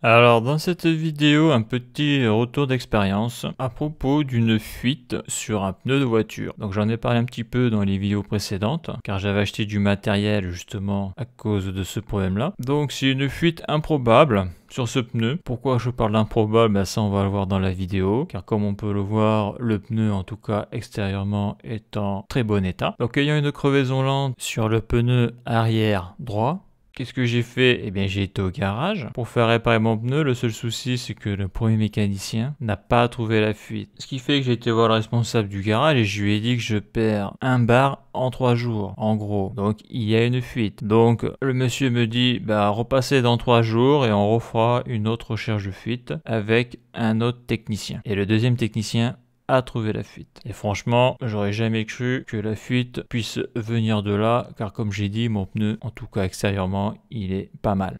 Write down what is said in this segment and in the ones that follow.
Alors dans cette vidéo, un petit retour d'expérience à propos d'une fuite sur un pneu de voiture. Donc j'en ai parlé un petit peu dans les vidéos précédentes, car j'avais acheté du matériel justement à cause de ce problème-là. Donc c'est une fuite improbable sur ce pneu. Pourquoi je parle d'improbable? Ben, ça on va le voir dans la vidéo, car comme on peut le voir, le pneu en tout cas extérieurement est en très bon état. Donc ayant une crevaison lente sur le pneu arrière droit, qu'est-ce que j'ai fait? Eh bien, j'ai été au garage pour faire réparer mon pneu. Le seul souci, c'est que le premier mécanicien n'a pas trouvé la fuite. Ce qui fait que j'ai été voir le responsable du garage et je lui ai dit que je perds un bar en 3 jours, en gros. Donc, il y a une fuite. Donc, le monsieur me dit, bah, repassez dans 3 jours et on refera une autre recherche de fuite avec un autre technicien. Et le deuxième technicien a trouvé la fuite. Et franchement, j'aurais jamais cru que la fuite puisse venir de là, car comme j'ai dit, mon pneu, en tout cas extérieurement, il est pas mal.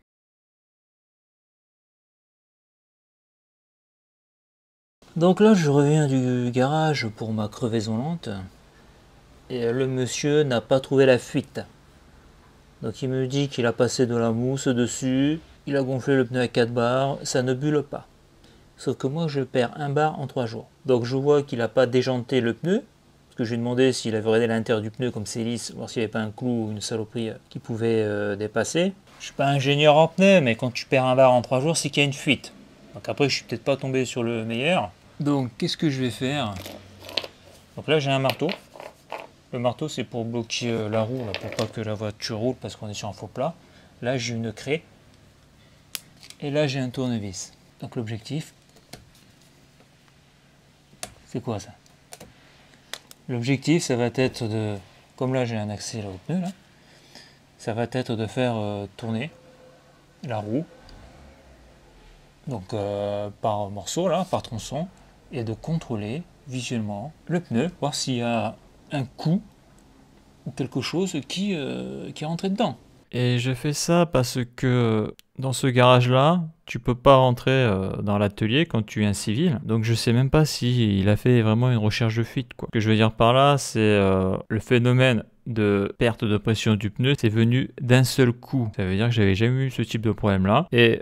Donc là, je reviens du garage pour ma crevaison lente et le monsieur n'a pas trouvé la fuite. Donc il me dit qu'il a passé de la mousse dessus, il a gonflé le pneu à 4 bars, ça ne bulle pas. Sauf que moi, je perds un bar en 3 jours. Donc je vois qu'il n'a pas déjanté le pneu, parce que je lui ai demandé s'il avait regardé l'intérieur du pneu comme c'est lisse, voir s'il n'y avait pas un clou ou une saloperie qui pouvait dépasser. Je suis pas ingénieur en pneu, mais quand tu perds un bar en 3 jours, c'est qu'il y a une fuite. Donc après, je suis peut-être pas tombé sur le meilleur. Donc qu'est-ce que je vais faire? Donc là, j'ai un marteau. Le marteau, c'est pour bloquer la roue, là, pour pas que la voiture roule, parce qu'on est sur un faux plat. Là, j'ai une craie. Et là, j'ai un tournevis. Donc l'objectif, c'est quoi ça? L'objectif, ça va être de, comme là j'ai un accès là au pneu, là, ça va être de faire tourner la roue, donc par morceau là, par tronçon, et de contrôler visuellement le pneu, voir s'il y a un coup ou quelque chose qui est rentré dedans. Et je fais ça parce que dans ce garage-là, tu peux pas rentrer dans l'atelier quand tu es un civil. Donc je sais même pas si il a fait vraiment une recherche de fuite, quoi. Ce que je veux dire par là, c'est le phénomène de perte de pression du pneu, c'est venu d'un seul coup. Ça veut dire que j'avais jamais eu ce type de problème-là. Et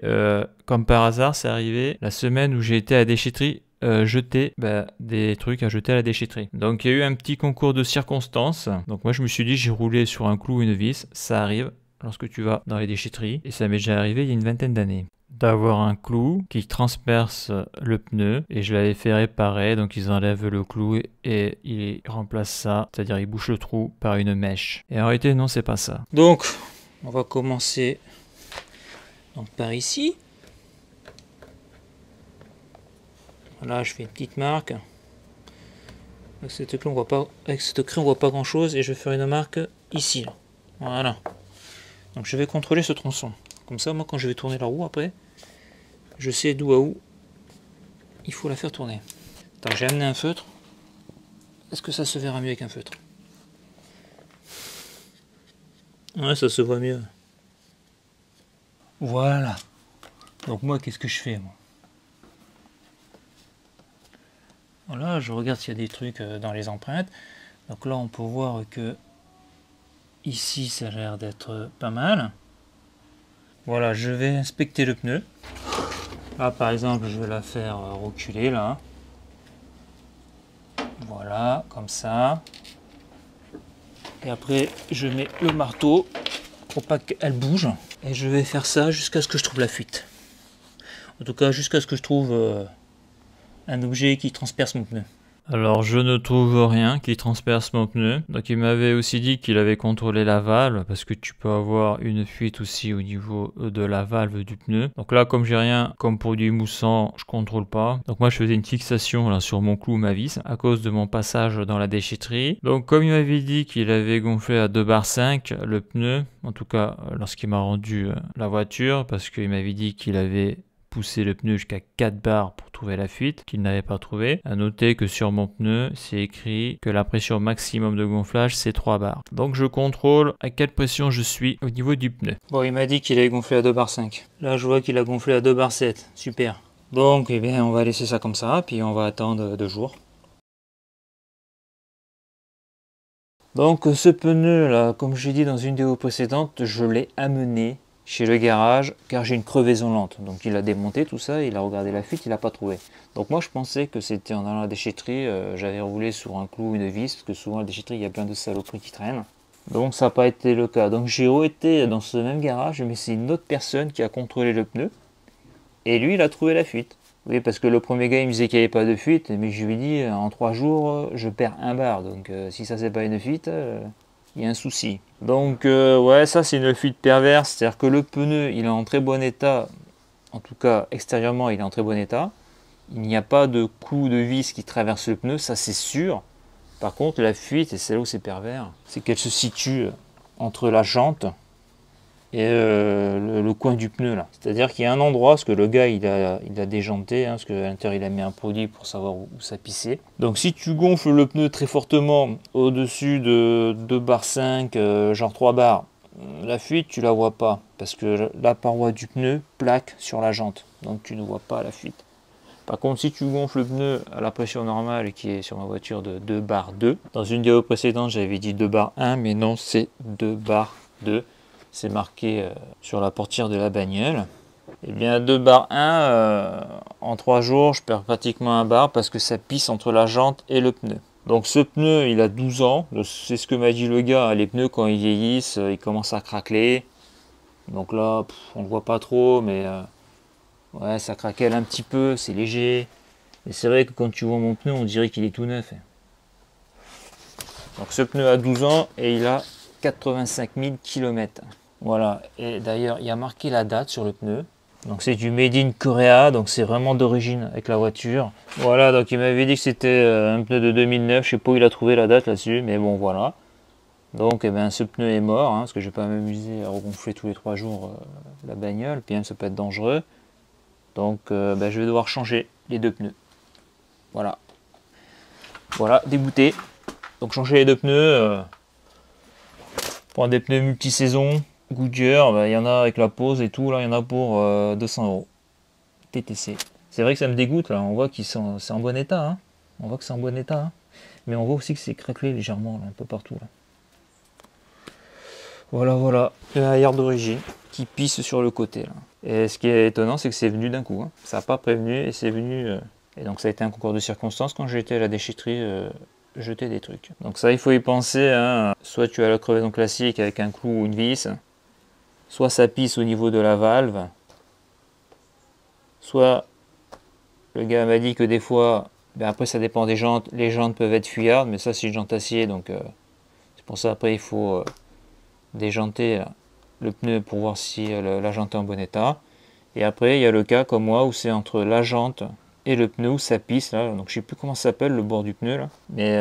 comme par hasard, c'est arrivé la semaine où j'ai été à la déchetterie jeter des trucs à jeter à la déchetterie. Donc il y a eu un petit concours de circonstances. Donc moi je me suis dit, j'ai roulé sur un clou ou une vis, ça arrive lorsque tu vas dans les déchetteries, et ça m'est déjà arrivé il y a une vingtaine d'années, d'avoir un clou qui transperce le pneu, et je l'avais fait réparer. Donc ils enlèvent le clou et ils remplacent ça, c'est-à-dire ils bouchent le trou par une mèche. Et en réalité non, c'est pas ça. Donc on va commencer donc par ici. Là, je fais une petite marque. Avec cette clé, on voit pas, avec cette craie, on voit pas grand chose, et je vais faire une marque ici. Là. Voilà. Donc je vais contrôler ce tronçon. Comme ça, moi, quand je vais tourner la roue après, je sais d'où à où il faut la faire tourner. Attends, j'ai amené un feutre. Est-ce que ça se verra mieux avec un feutre? Ouais, ça se voit mieux. Voilà. Donc moi, qu'est-ce que je fais, moi? Voilà, je regarde s'il y a des trucs dans les empreintes. Donc là, on peut voir que ici, ça a l'air d'être pas mal. Voilà, je vais inspecter le pneu. Là, par exemple, je vais la faire reculer, là. Voilà, comme ça. Et après, je mets le marteau pour pas qu'elle bouge. Et je vais faire ça jusqu'à ce que je trouve la fuite. En tout cas, jusqu'à ce que je trouve un objet qui transperce mon pneu. Alors je ne trouve rien qui transperce mon pneu. Donc il m'avait aussi dit qu'il avait contrôlé la valve, parce que tu peux avoir une fuite aussi au niveau de la valve du pneu. Donc là, comme j'ai rien comme produit moussant, je contrôle pas. Donc moi je faisais une fixation là sur mon clou, ma vis, à cause de mon passage dans la déchetterie. Donc comme il m'avait dit qu'il avait gonflé à 2,5 bar le pneu, en tout cas lorsqu'il m'a rendu la voiture, parce qu'il m'avait dit qu'il avait poussé le pneu jusqu'à 4 bars pour trouver la fuite, qu'il n'avait pas trouvé. À noter que sur mon pneu, c'est écrit que la pression maximum de gonflage, c'est 3 bars. Donc je contrôle à quelle pression je suis au niveau du pneu. Bon, il m'a dit qu'il avait gonflé à 2,5 bar. Là, je vois qu'il a gonflé à 2,7 bar. Super. Donc, eh bien, on va laisser ça comme ça, puis on va attendre 2 jours. Donc, ce pneu là, comme j'ai dit dans une vidéo précédente, je l'ai amené chez le garage car j'ai une crevaison lente. Donc il a démonté tout ça, il a regardé la fuite, il n'a pas trouvé. Donc moi je pensais que c'était en allant à la déchetterie, j'avais roulé sur un clou ou une vis, parce que souvent à la déchetterie il y a plein de saloperies qui traînent. Donc ça n'a pas été le cas. Donc j'ai été dans ce même garage, mais c'est une autre personne qui a contrôlé le pneu. Et lui il a trouvé la fuite. Oui, parce que le premier gars il me disait qu'il n'y avait pas de fuite, mais je lui ai dit en 3 jours je perds un bar. Donc si ça c'est pas une fuite, il y a un souci. Donc ouais, ça c'est une fuite perverse, c'est-à-dire que le pneu il est en très bon état, en tout cas extérieurement il est en très bon état. Il n'y a pas de clou de vis qui traverse le pneu, ça c'est sûr. Par contre la fuite, et c'est là où c'est pervers, c'est qu'elle se situe entre la jante et le coin du pneu là. C'est-à-dire qu'il y a un endroit, parce que le gars il a déjanté, parce qu'à l'intérieur il a mis un produit pour savoir où ça pissait. Donc si tu gonfles le pneu très fortement au-dessus de 2 bar 5, genre 3 bars, la fuite tu la vois pas, parce que la paroi du pneu plaque sur la jante, donc tu ne vois pas la fuite. Par contre, si tu gonfles le pneu à la pression normale qui est sur ma voiture de 2 bar 2, dans une vidéo précédente j'avais dit 2 bar 1, mais non c'est 2 bar 2. C'est marqué sur la portière de la bagnole. Et bien 2 bar 1, en 3 jours je perds pratiquement un bar parce que ça pisse entre la jante et le pneu. Donc ce pneu il a 12 ans, c'est ce que m'a dit le gars, les pneus quand ils vieillissent ils commencent à craqueler. Donc là on le voit pas trop, mais ouais ça craquelle un petit peu, c'est léger. Et c'est vrai que quand tu vois mon pneu on dirait qu'il est tout neuf. Donc ce pneu a 12 ans et il a 85 000 km. Voilà, et d'ailleurs il y a marqué la date sur le pneu. Donc c'est du Made in Korea, donc c'est vraiment d'origine avec la voiture. Voilà, donc il m'avait dit que c'était un pneu de 2009, je sais pas où il a trouvé la date là-dessus, mais bon voilà. Donc eh ben, ce pneu est mort, parce que je vais pas m'amuser à regonfler tous les 3 jours la bagnole, puis même ça peut être dangereux. Donc je vais devoir changer les 2 pneus. Voilà. Voilà, dégoûté. Donc changer les 2 pneus. Pour des pneus multi-saison, Goodyear, il y en a avec la pose et tout, là il y en a pour 200 €. TTC. C'est vrai que ça me dégoûte là, on voit que c'est en bon état, hein. On voit que c'est en bon état, hein. Mais on voit aussi que c'est craquelé légèrement là, un peu partout là. Voilà, voilà, le arrière d'origine qui pisse sur le côté là. Et ce qui est étonnant, c'est que c'est venu d'un coup, hein. Ça n'a pas prévenu et c'est venu. Et donc ça a été un concours de circonstances quand j'étais à la déchetterie. Jeter des trucs. Donc ça il faut y penser, hein. Soit tu as la crevaison classique avec un clou ou une vis, soit ça pisse au niveau de la valve, soit le gars m'a dit que des fois, après ça dépend des jantes, les jantes peuvent être fuyardes, mais ça c'est une jante acier, donc c'est pour ça après il faut déjanter le pneu pour voir si la jante est en bon état. Et après il y a le cas comme moi où c'est entre la jante et le pneu où ça pisse là, donc je sais plus comment ça s'appelle le bord du pneu là, mais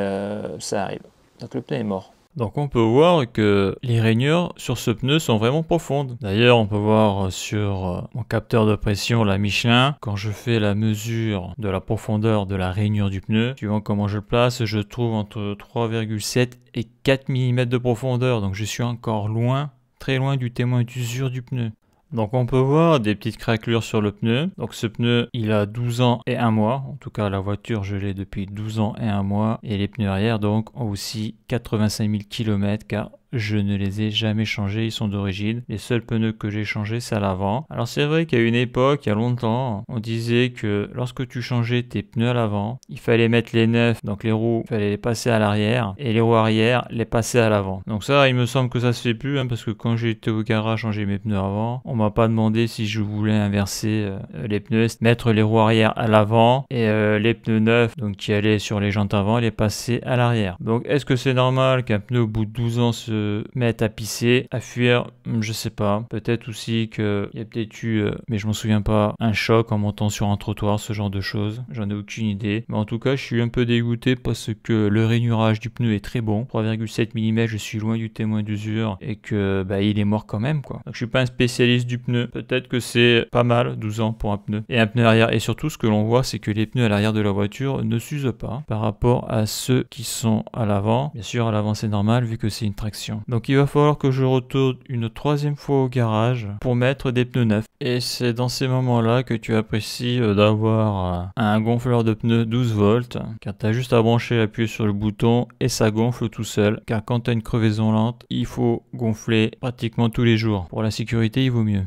ça arrive. Donc le pneu est mort. Donc on peut voir que les rainures sur ce pneu sont vraiment profondes. D'ailleurs on peut voir sur mon capteur de pression, la Michelin, quand je fais la mesure de la profondeur de la rainure du pneu, suivant comment je le place, je trouve entre 3,7 et 4 mm de profondeur. Donc je suis encore loin, très loin du témoin d'usure du pneu. Donc on peut voir des petites craquelures sur le pneu. Donc ce pneu il a 12 ans et 1 mois. En tout cas la voiture je l'ai depuis 12 ans et 1 mois. Et les pneus arrière donc ont aussi 85 000 km car je ne les ai jamais changés, ils sont d'origine. Les seuls pneus que j'ai changés c'est à l'avant. Alors c'est vrai qu'à une époque, il y a longtemps, on disait que lorsque tu changeais tes pneus à l'avant, il fallait mettre les neufs, donc les roues, il fallait les passer à l'arrière et les roues arrière, les passer à l'avant. Donc ça il me semble que ça se fait plus, parce que quand j'étais au garage changer mes pneus avant, on m'a pas demandé si je voulais inverser les pneus, mettre les roues arrière à l'avant et les pneus neufs donc qui allaient sur les jantes avant, les passer à l'arrière. Donc est-ce que c'est normal qu'un pneu au bout de 12 ans se mettre à pisser, à fuir, je sais pas. Peut-être aussi qu'il y a peut-être eu, mais je m'en souviens pas, un choc en montant sur un trottoir, ce genre de choses. J'en ai aucune idée. Mais en tout cas, je suis un peu dégoûté parce que le rainurage du pneu est très bon. 3,7 mm, je suis loin du témoin d'usure et que il est mort quand même quoi. Donc je suis pas un spécialiste du pneu. Peut-être que c'est pas mal, 12 ans pour un pneu. Et un pneu arrière. Et surtout, ce que l'on voit, c'est que les pneus à l'arrière de la voiture ne s'usent pas par rapport à ceux qui sont à l'avant. Bien sûr, à l'avant c'est normal vu que c'est une traction pression. Donc il va falloir que je retourne une troisième fois au garage pour mettre des pneus neufs. Et c'est dans ces moments-là que tu apprécies d'avoir un gonfleur de pneus 12 volts, car tu as juste à brancher, appuyer sur le bouton et ça gonfle tout seul. Car quand tu as une crevaison lente, il faut gonfler pratiquement tous les jours. Pour la sécurité, il vaut mieux.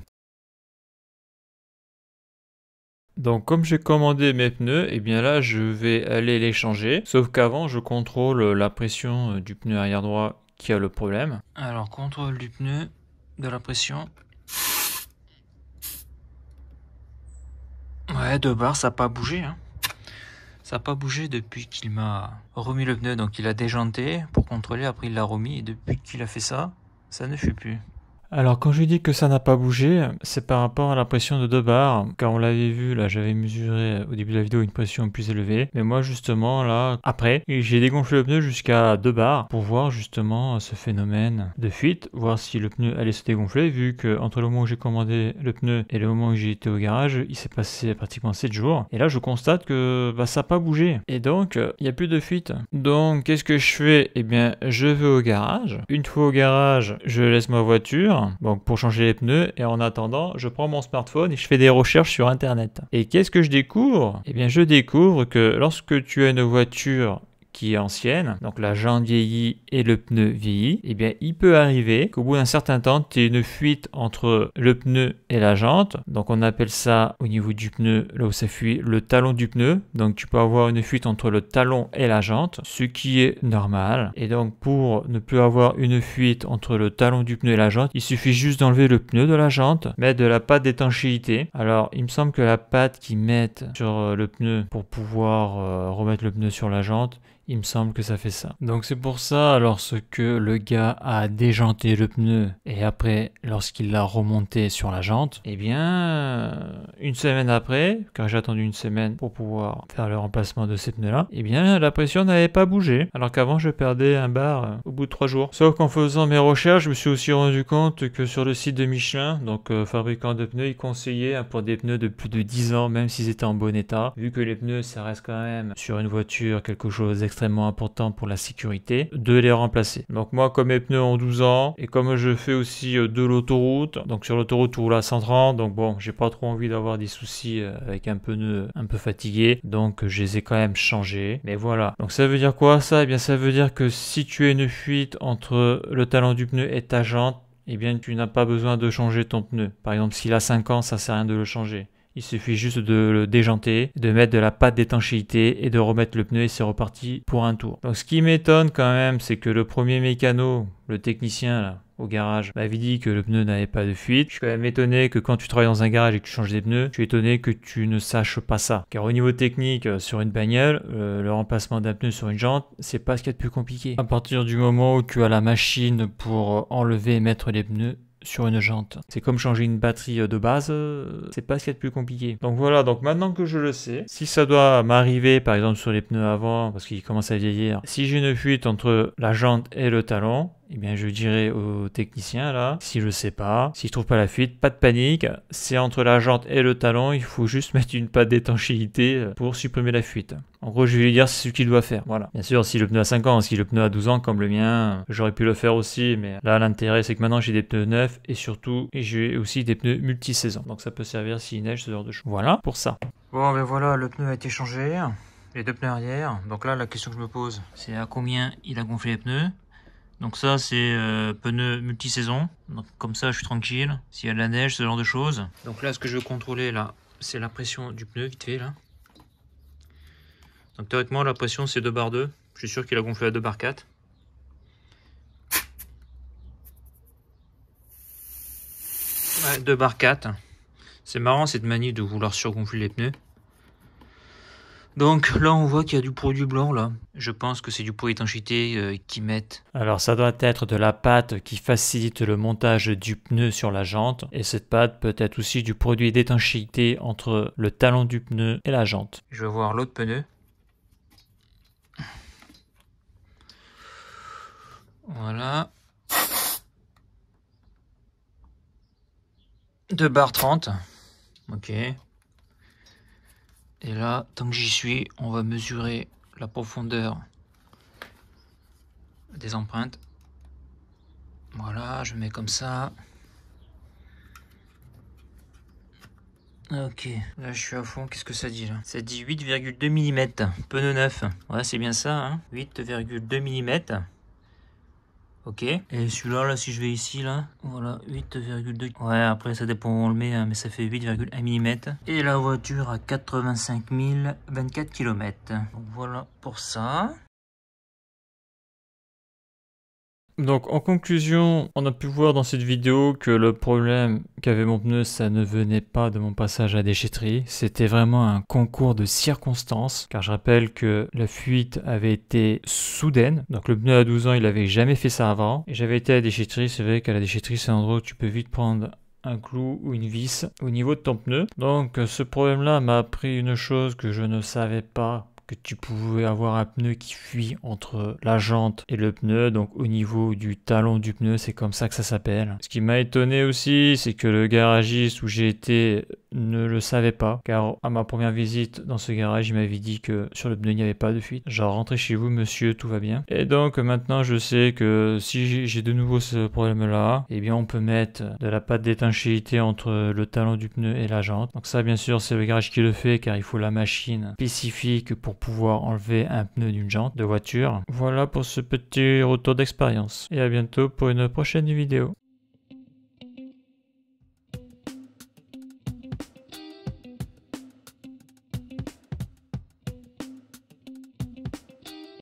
Donc comme j'ai commandé mes pneus, et bien là je vais aller les changer. Sauf qu'avant je contrôle la pression du pneu arrière droit qui a le problème. Alors contrôle du pneu, de la pression. Ouais, 2 bars, ça n'a pas bougé. Hein. Ça n'a pas bougé depuis qu'il m'a remis le pneu. Donc il a déjanté pour contrôler, après il l'a remis. Et depuis qu'il a fait ça, ça ne fait plus. Alors quand je dis que ça n'a pas bougé, c'est par rapport à la pression de 2 bars, car on l'avait vu, là j'avais mesuré au début de la vidéo une pression plus élevée, mais moi justement là, après, j'ai dégonflé le pneu jusqu'à 2 bars pour voir justement ce phénomène de fuite, voir si le pneu allait se dégonfler, vu que entre le moment où j'ai commandé le pneu et le moment où j'ai été au garage, il s'est passé pratiquement 7 jours, et là je constate que ça n'a pas bougé, et donc il n'y a plus de fuite. Donc qu'est-ce que je fais? Eh bien je vais au garage, une fois au garage, je laisse ma voiture, donc pour changer les pneus, et en attendant je prends mon smartphone et je fais des recherches sur internet. Et qu'est-ce que je découvre? Eh bien je découvre que lorsque tu as une voiture qui est ancienne, donc la jante vieillit et le pneu vieillit, eh bien il peut arriver qu'au bout d'un certain temps, tu aies une fuite entre le pneu et la jante. Donc on appelle ça au niveau du pneu, là où ça fuit, le talon du pneu. Donc tu peux avoir une fuite entre le talon et la jante, ce qui est normal. Et donc pour ne plus avoir une fuite entre le talon du pneu et la jante, il suffit juste d'enlever le pneu de la jante, mettre de la pâte d'étanchéité. Alors il me semble que la pâte qu'ils mettent sur le pneu pour pouvoir remettre le pneu sur la jante, il me semble que ça fait ça. Donc c'est pour ça, lorsque le gars a déjanté le pneu et après, lorsqu'il l'a remonté sur la jante, eh bien, une semaine après, car j'ai attendu une semaine pour pouvoir faire le remplacement de ces pneus-là, eh bien, la pression n'avait pas bougé. Alors qu'avant, je perdais un bar au bout de 3 jours. Sauf qu'en faisant mes recherches, je me suis aussi rendu compte que sur le site de Michelin, donc fabricant de pneus, ils conseillaient pour des pneus de plus de 10 ans, même s'ils étaient en bon état, vu que les pneus, ça reste quand même sur une voiture quelque chose d'extrêmement important pour la sécurité, de les remplacer. Donc moi, comme mes pneus ont 12 ans et comme je fais aussi de l'autoroute, donc sur l'autoroute je roule à 130, donc bon, j'ai pas trop envie d'avoir des soucis avec un pneu un peu fatigué, donc je les ai quand même changés. Mais voilà. Donc ça veut dire quoi ça? Eh bien ça veut dire que si tu as une fuite entre le talon du pneu et ta jante, eh bien tu n'as pas besoin de changer ton pneu. Par exemple, s'il a 5 ans, ça sert à rien de le changer. Il suffit juste de le déjanter, de mettre de la pâte d'étanchéité et de remettre le pneu et c'est reparti pour un tour. Donc ce qui m'étonne quand même, c'est que le premier mécano, le technicien là, au garage, m'avait dit que le pneu n'avait pas de fuite. Je suis quand même étonné que quand tu travailles dans un garage et que tu changes des pneus, je suis étonné que tu ne saches pas ça. Car au niveau technique, sur une bagnole, le remplacement d'un pneu sur une jante, c'est pas ce qu'il y a de plus compliqué. À partir du moment où tu as la machine pour enlever et mettre les pneus sur une jante. C'est comme changer une batterie de base, c'est pas ce qu'il y a de plus compliqué. Donc voilà, donc maintenant que je le sais, si ça doit m'arriver par exemple sur les pneus avant, parce qu'ils commencent à vieillir, si j'ai une fuite entre la jante et le talon, eh bien je dirais au technicien là, s'il ne sait pas, s'il trouve pas la fuite, pas de panique, c'est entre la jante et le talon, il faut juste mettre une pâte d'étanchéité pour supprimer la fuite. En gros, je vais lui dire c'est ce qu'il doit faire, voilà. Bien sûr, si le pneu a 5 ans, si le pneu a 12 ans comme le mien, j'aurais pu le faire aussi, mais là l'intérêt c'est que maintenant j'ai des pneus neufs et surtout j'ai aussi des pneus multi-saison. Donc ça peut servir s'il neige, ce genre de choses. Voilà pour ça. Bon ben voilà, le pneu a été changé, les 2 pneus arrière. Donc là la question que je me pose, c'est à combien il a gonflé les pneus. Donc ça c'est pneus multi-saison, donc comme ça je suis tranquille, s'il y a de la neige, ce genre de choses. Donc là ce que je veux contrôler là, c'est la pression du pneu vite fait là. Donc théoriquement la pression c'est 2 bar 2, je suis sûr qu'il a gonflé à 2 bar 4. Ouais, 2 bar 4. C'est marrant cette manie de vouloir surgonfler les pneus. Donc là on voit qu'il y a du produit blanc là. Je pense que c'est du produit d'étanchéité qu'ils mettent. Alors ça doit être de la pâte qui facilite le montage du pneu sur la jante. Et cette pâte peut être aussi du produit d'étanchéité entre le talon du pneu et la jante. Je vais voir l'autre pneu. Voilà. 2 bar 30. Ok. Et là, tant que j'y suis, on va mesurer la profondeur des empreintes. Voilà, je mets comme ça. Ok, là je suis à fond, qu'est-ce que ça dit là? Ça dit 8,2 mm, pneu neuf. Ouais, c'est bien ça, hein, 8,2 mm. Ok, et celui-là, là, si je vais ici, là, voilà, 8,2. Ouais, après ça dépend où on le met, hein, mais ça fait 8,1 mm. Et la voiture à 85 024 km. Donc voilà pour ça. Donc en conclusion, on a pu voir dans cette vidéo que le problème qu'avait mon pneu, ça ne venait pas de mon passage à la déchetterie. C'était vraiment un concours de circonstances, car je rappelle que la fuite avait été soudaine. Donc le pneu à 12 ans, il avait jamais fait ça avant. Et j'avais été à la déchetterie, c'est vrai qu'à la déchetterie, c'est un endroit où tu peux vite prendre un clou ou une vis au niveau de ton pneu. Donc ce problème-là m'a appris une chose que je ne savais pas, que tu pouvais avoir un pneu qui fuit entre la jante et le pneu, donc au niveau du talon du pneu, c'est comme ça que ça s'appelle. Ce qui m'a étonné aussi, c'est que le garagiste où j'ai été ne le savait pas, car à ma première visite dans ce garage, il m'avait dit que sur le pneu, il n'y avait pas de fuite. Genre, rentrez chez vous, monsieur, tout va bien. Et donc maintenant, je sais que si j'ai de nouveau ce problème-là, eh bien, on peut mettre de la pâte d'étanchéité entre le talon du pneu et la jante. Donc ça, bien sûr, c'est le garage qui le fait, car il faut la machine spécifique pour pouvoir enlever un pneu d'une jante de voiture. Voilà pour ce petit retour d'expérience. Et à bientôt pour une prochaine vidéo.